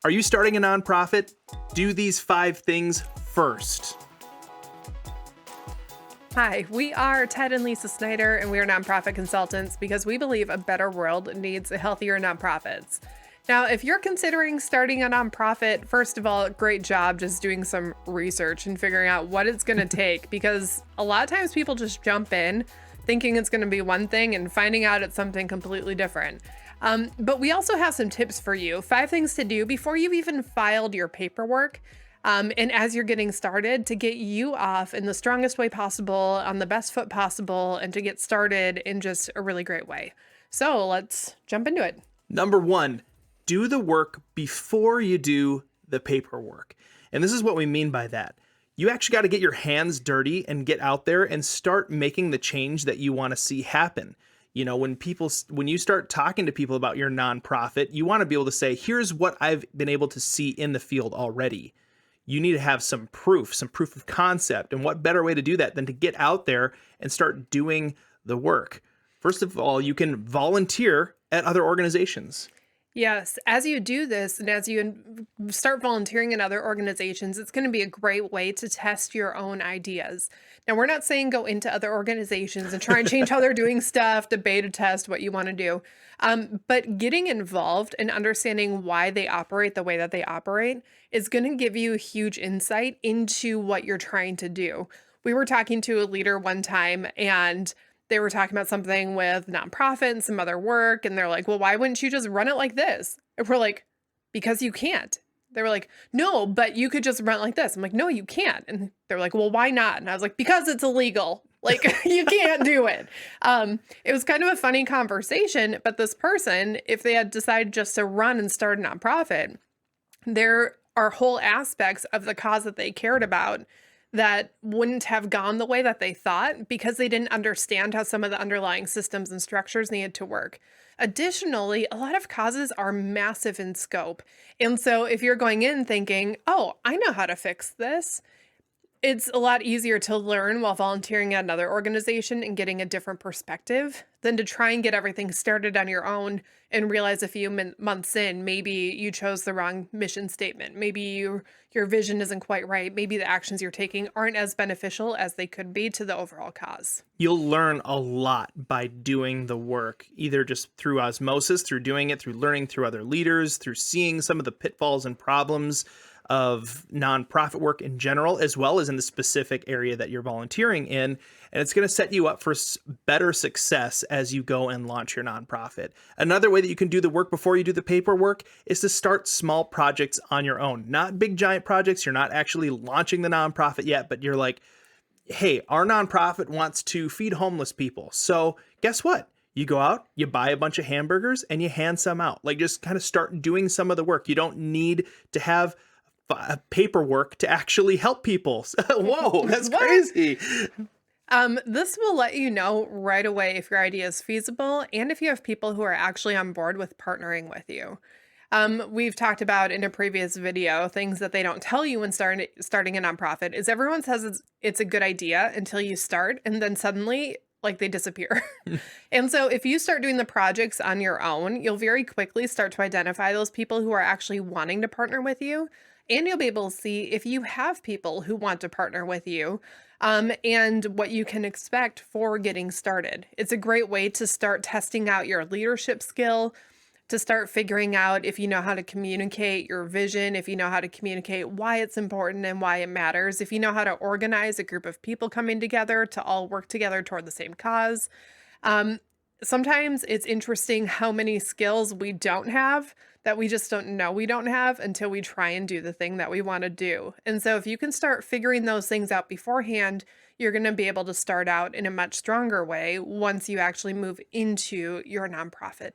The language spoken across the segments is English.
Are you starting a nonprofit? Do these 5 things first. Hi, we are Ted and Lisa Snyder, and we are nonprofit consultants because we believe a better world needs healthier nonprofits. Now, if you're considering starting a nonprofit, first of all, great job just doing some research and figuring out what it's going to take, because a lot of times people just jump in thinking it's going to be one thing and finding out it's something completely different. But we also have some tips for you, 5 things to do before you've even filed your paperwork. And as you're getting started, to get you off in the strongest way possible, on the best foot possible, and to get started in just a really great way. So let's jump into it. Number 1, do the work before you do the paperwork. And this is what we mean by that. You actually got to get your hands dirty and get out there and start making the change that you want to see happen. You know, when you start talking to people about your nonprofit, you want to be able to say, here's what I've been able to see in the field already. You need to have some proof of concept. And what better way to do that than to get out there and start doing the work? First of all, you can volunteer at other organizations. Yes, as you do this and as you start volunteering in other organizations, it's going to be a great way to test your own ideas. Now, we're not saying go into other organizations and try and change how they're doing stuff, to beta test what you want to do. But getting involved and understanding why they operate the way that they operate is going to give you a huge insight into what you're trying to do. We were talking to a leader one time, and they were talking about something with nonprofit and some other work. And they're like, well, why wouldn't you just run it like this? And we're like, because you can't. They were like, no, but you could just run it like this. I'm like, no, you can't. And they're like, well, why not? And I was like, because it's illegal. Like, you can't do it. It was kind of a funny conversation, but this person, if they had decided just to run and start a nonprofit, there are whole aspects of the cause that they cared about that wouldn't have gone the way that they thought because they didn't understand how some of the underlying systems and structures needed to work. Additionally, a lot of causes are massive in scope. And so if you're going in thinking, oh, I know how to fix this, it's a lot easier to learn while volunteering at another organization and getting a different perspective than to try and get everything started on your own and realize a few months in, maybe you chose the wrong mission statement. Maybe your vision isn't quite right. Maybe the actions you're taking aren't as beneficial as they could be to the overall cause. You'll learn a lot by doing the work, either just through osmosis, through doing it, through learning through other leaders, through seeing some of the pitfalls and problems of nonprofit work in general, as well as in the specific area that you're volunteering in. And it's going to set you up for better success as you go and launch your nonprofit. Another way that you can do the work before you do the paperwork is to start small projects on your own, not big giant projects. You're not actually launching the nonprofit yet, but you're like, hey, our nonprofit wants to feed homeless people. So guess what? You go out, you buy a bunch of hamburgers, and you hand some out. Like, just kind of start doing some of the work. You don't need to have paperwork to actually help people. Whoa, that's crazy. This will let you know right away if your idea is feasible and if you have people who are actually on board with partnering with you. We've talked about in a previous video, things that they don't tell you when starting a nonprofit is everyone says it's a good idea until you start, and then suddenly like they disappear. And so if you start doing the projects on your own, you'll very quickly start to identify those people who are actually wanting to partner with you. And you'll be able to see if you have people who want to partner with you, and what you can expect for getting started. It's a great way to start testing out your leadership skill, to start figuring out if you know how to communicate your vision, if you know how to communicate why it's important and why it matters, if you know how to organize a group of people coming together to all work together toward the same cause. Sometimes it's interesting how many skills we don't have that we just don't know we don't have until we try and do the thing that we want to do. And so if you can start figuring those things out beforehand, you're going to be able to start out in a much stronger way once you actually move into your nonprofit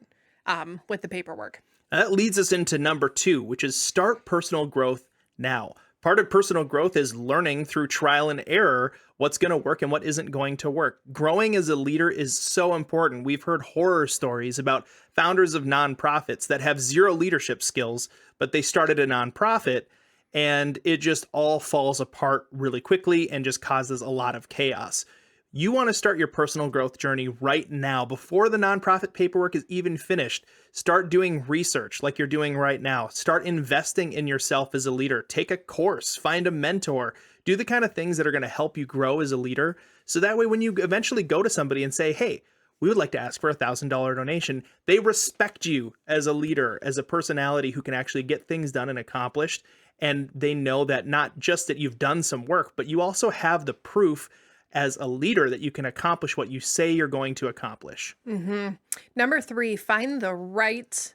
with the paperwork. That leads us into number 2, which is start personal growth now. Part of personal growth is learning through trial and error what's going to work and what isn't going to work. Growing as a leader is so important. We've heard horror stories about founders of nonprofits that have zero leadership skills, but they started a nonprofit and it just all falls apart really quickly and just causes a lot of chaos. You want to start your personal growth journey right now before the nonprofit paperwork is even finished. Start doing research like you're doing right now. Start investing in yourself as a leader. Take a course, find a mentor, do the kind of things that are going to help you grow as a leader. So that way, when you eventually go to somebody and say, hey, we would like to ask for a $1,000 donation, they respect you as a leader, as a personality who can actually get things done and accomplished. And they know that not just that you've done some work, but you also have the proof as a leader that you can accomplish what you say you're going to accomplish. Number 3, find the right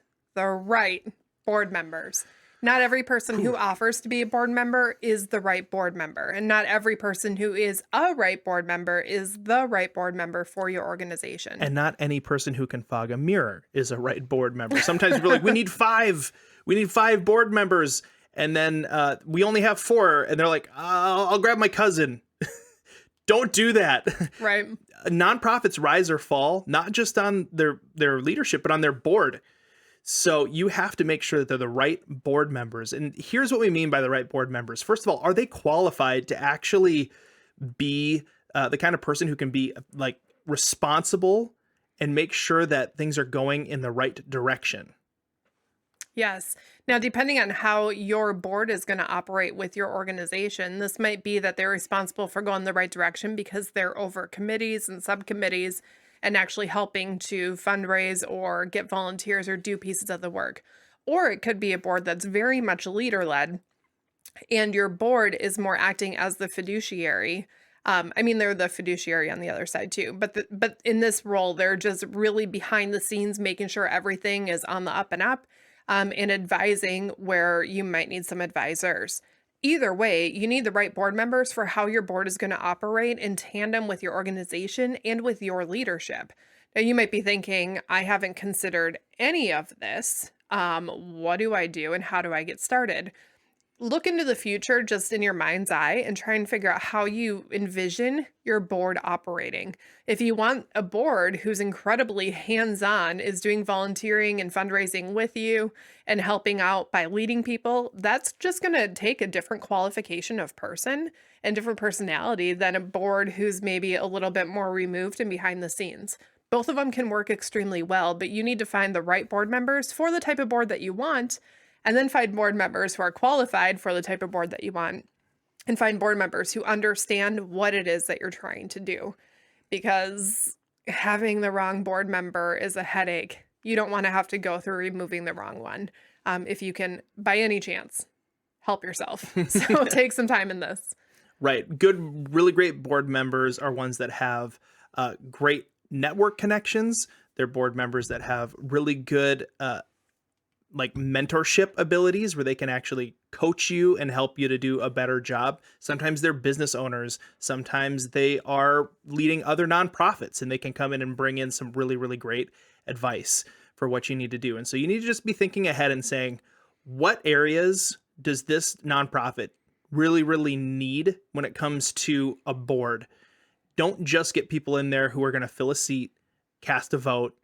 board members. Not every person who offers to be a board member is the right board member, and not every person who is a right board member is the right board member for your organization. And not any person who can fog a mirror is a right board member. Sometimes we're like, we need 5 board members. And then we only have 4. And they're like, I'll grab my cousin. Don't do that. Right. Nonprofits rise or fall, not just on their leadership, but on their board. So you have to make sure that they're the right board members. And here's what we mean by the right board members. First of all, are they qualified to actually be the kind of person who can be like responsible and make sure that things are going in the right direction? Yes. Now, depending on how your board is going to operate with your organization, this might be that they're responsible for going the right direction because they're over committees and subcommittees and actually helping to fundraise or get volunteers or do pieces of the work. Or it could be a board that's very much leader-led, and your board is more acting as the fiduciary. I mean, they're the fiduciary on the other side too, but in this role, they're just really behind the scenes, making sure everything is on the up and up. And advising where you might need some advisors. Either way, you need the right board members for how your board is going to operate in tandem with your organization and with your leadership. Now, you might be thinking, I haven't considered any of this. What do I do and how do I get started? Look into the future just in your mind's eye and try and figure out how you envision your board operating. If you want a board who's incredibly hands-on, is doing volunteering and fundraising with you and helping out by leading people, that's just going to take a different qualification of person and different personality than a board who's maybe a little bit more removed and behind the scenes. Both of them can work extremely well, but you need to find the right board members for the type of board that you want, and then find board members who are qualified for the type of board that you want, and find board members who understand what it is that you're trying to do. Because having the wrong board member is a headache. You don't want to have to go through removing the wrong one. If you can, by any chance, help yourself. So take some time in this. Right. Good, really great board members are ones that have great network connections. They're board members that have really good like mentorship abilities where they can actually coach you and help you to do a better job. Sometimes they're business owners. Sometimes they are leading other nonprofits and they can come in and bring in some really, really great advice for what you need to do. And so you need to just be thinking ahead and saying, what areas does this nonprofit really, really need when it comes to a board? Don't just get people in there who are going to fill a seat, cast a vote,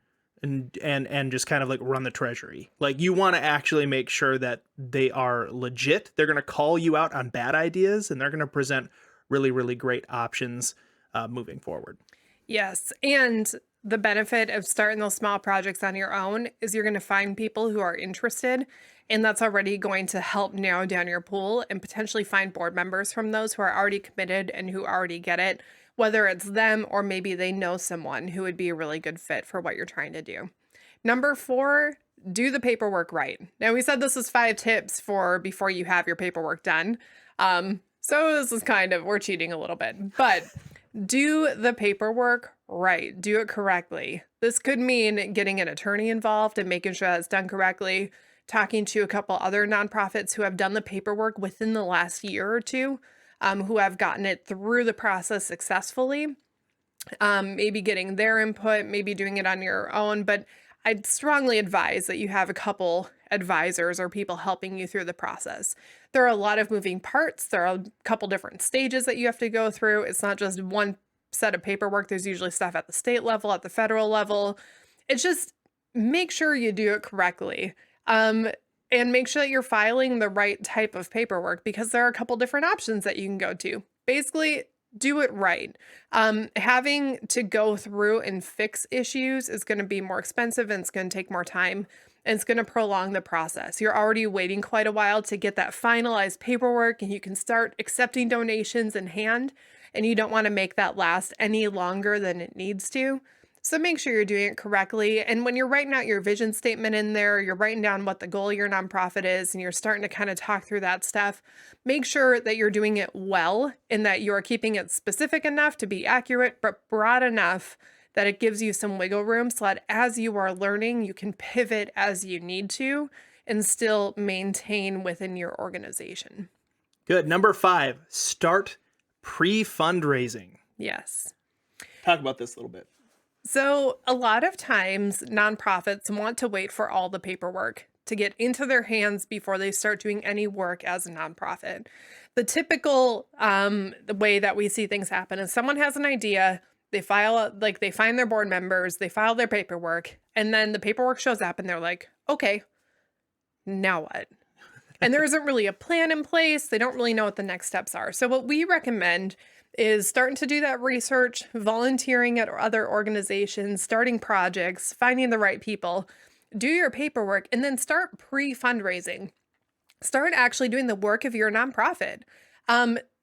and just kind of like run the treasury. Like, you want to actually make sure that they are legit. They're going to call you out on bad ideas, and they're going to present really, really great options moving forward. Yes. And the benefit of starting those small projects on your own is you're going to find people who are interested, and that's already going to help narrow down your pool and potentially find board members from those who are already committed and who already get it, whether it's them or maybe they know someone who would be a really good fit for what you're trying to do. Number 4, do the paperwork right. Now, we said this is 5 tips for before you have your paperwork done. So this is kind of, we're cheating a little bit, but do the paperwork right. Do it correctly. This could mean getting an attorney involved and making sure that's done correctly, talking to a couple other nonprofits who have done the paperwork within the last year or two, who have gotten it through the process successfully, maybe getting their input, maybe doing it on your own. But I'd strongly advise that you have a couple advisors or people helping you through the process. There are a lot of moving parts. There are a couple different stages that you have to go through. It's not just one set of paperwork. There's usually stuff at the state level, at the federal level. It's just make sure you do it correctly. And make sure that you're filing the right type of paperwork, because there are a couple different options that you can go to. Basically, do it right. Having to go through and fix issues is going to be more expensive and it's going to take more time and it's going to prolong the process. You're already waiting quite a while to get that finalized paperwork and you can start accepting donations in hand, and you don't want to make that last any longer than it needs to. So make sure you're doing it correctly. And when you're writing out your vision statement in there, you're writing down what the goal of your nonprofit is, and you're starting to kind of talk through that stuff. Make sure that you're doing it well and that you're keeping it specific enough to be accurate, but broad enough that it gives you some wiggle room so that as you are learning, you can pivot as you need to and still maintain within your organization. Good. Number 5, start pre-fundraising. Yes. Talk about this a little bit. So, a lot of times nonprofits want to wait for all the paperwork to get into their hands before they start doing any work as a nonprofit. The typical the way that we see things happen is someone has an idea, they they find their board members, they file their paperwork, and then the paperwork shows up and they're like, okay, now what? And there isn't really a plan in place. They don't really know what the next steps are. So, what we recommend is starting to do that research, volunteering at other organizations, starting projects, finding the right people, do your paperwork, and then start pre-fundraising. Start actually doing the work of your nonprofit.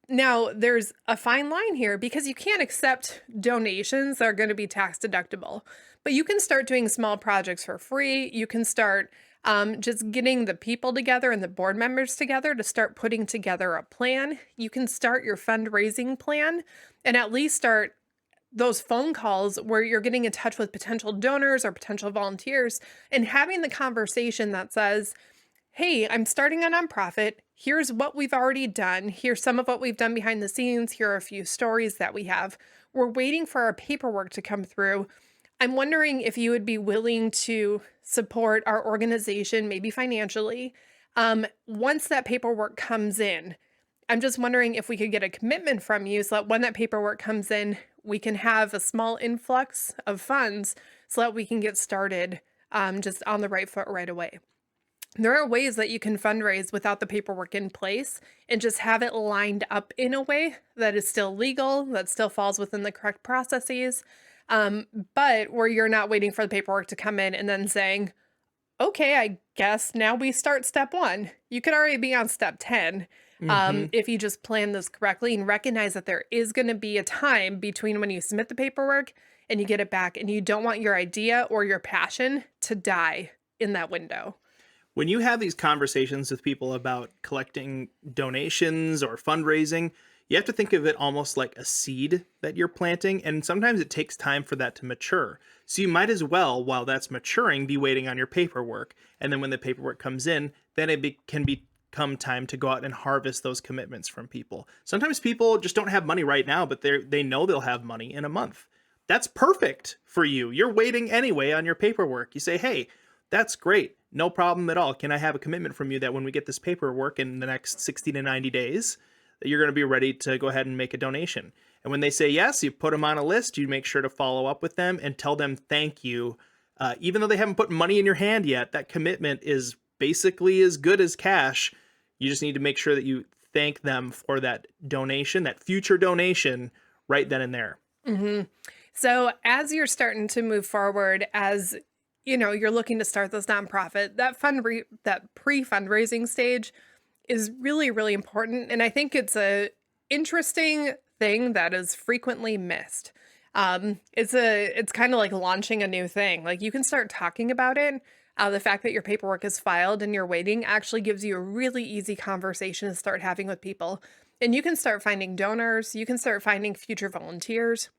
Now, there's a fine line here because you can't accept donations that are going to be tax deductible, but you can start doing small projects for free. You can start just getting the people together and the board members together to start putting together a plan. You can start your fundraising plan and at least start those phone calls where you're getting in touch with potential donors or potential volunteers and having the conversation that says, hey, I'm starting a nonprofit. Here's what we've already done. Here's some of what we've done behind the scenes. Here are a few stories that we have. We're waiting for our paperwork to come through. I'm wondering if you would be willing to support our organization, maybe financially. Once that paperwork comes in, I'm just wondering if we could get a commitment from you so that when that paperwork comes in, we can have a small influx of funds so that we can get started just on the right foot right away. There are ways that you can fundraise without the paperwork in place and just have it lined up in a way that is still legal, that still falls within the correct processes, but where you're not waiting for the paperwork to come in and then saying, okay, I guess now we start step 1. You could already be on step 10 if you just plan this correctly and recognize that there is going to be a time between when you submit the paperwork and you get it back, and you don't want your idea or your passion to die in that window. When you have these conversations with people about collecting donations or fundraising, you have to think of it almost like a seed that you're planting, and sometimes it takes time for that to mature. So you might as well, while that's maturing, be waiting on your paperwork. And then when the paperwork comes in, then it can become time to go out and harvest those commitments from people. Sometimes people just don't have money right now, but they know they'll have money in a month. That's perfect for you. You're waiting anyway on your paperwork. You say, hey, that's great. No problem at all. Can I have a commitment from you that when we get this paperwork in the next 60 to 90 days, that you're going to be ready to go ahead and make a donation? And when they say yes, you put them on a list. You make sure to follow up with them and tell them thank you. Even though they haven't put money in your hand yet, that commitment is basically as good as cash. You just need to make sure that you thank them for that donation, that future donation, right then and there. Mm-hmm. So as you're starting to move forward, as you're looking to start this nonprofit, that pre-fundraising stage is really, really important. And I think it's a interesting thing that is frequently missed. It's kind of like launching a new thing. Like, you can start talking about it. The fact that your paperwork is filed and you're waiting actually gives you a really easy conversation to start having with people. And you can start finding donors. You can start finding future volunteers.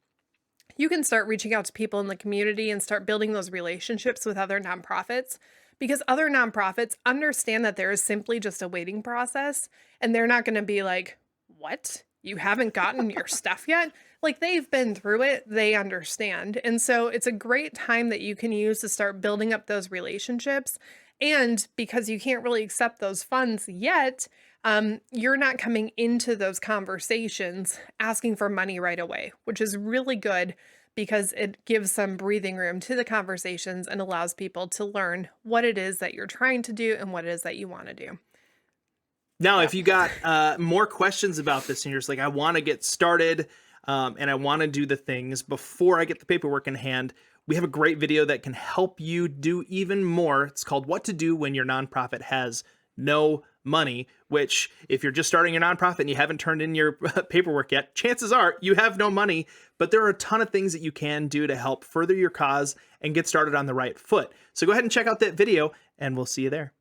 You can start reaching out to people in the community and start building those relationships with other nonprofits, because other nonprofits understand that there is simply just a waiting process, and they're not going to be like, what? You haven't gotten your stuff yet? Like, they've been through it. They understand. And so it's a great time that you can use to start building up those relationships. And because you can't really accept those funds yet, you're not coming into those conversations asking for money right away, which is really good because it gives some breathing room to the conversations and allows people to learn what it is that you're trying to do and what it is that you want to do. Now, if you got more questions about this and you're just like, I want to get started, and I want to do the things before I get the paperwork in hand. We have a great video that can help you do even more. It's called What to Do When Your Nonprofit Has No Money, which, if you're just starting your nonprofit and you haven't turned in your paperwork yet, chances are you have no money. But there are a ton of things that you can do to help further your cause and get started on the right foot. So go ahead and check out that video, and we'll see you there.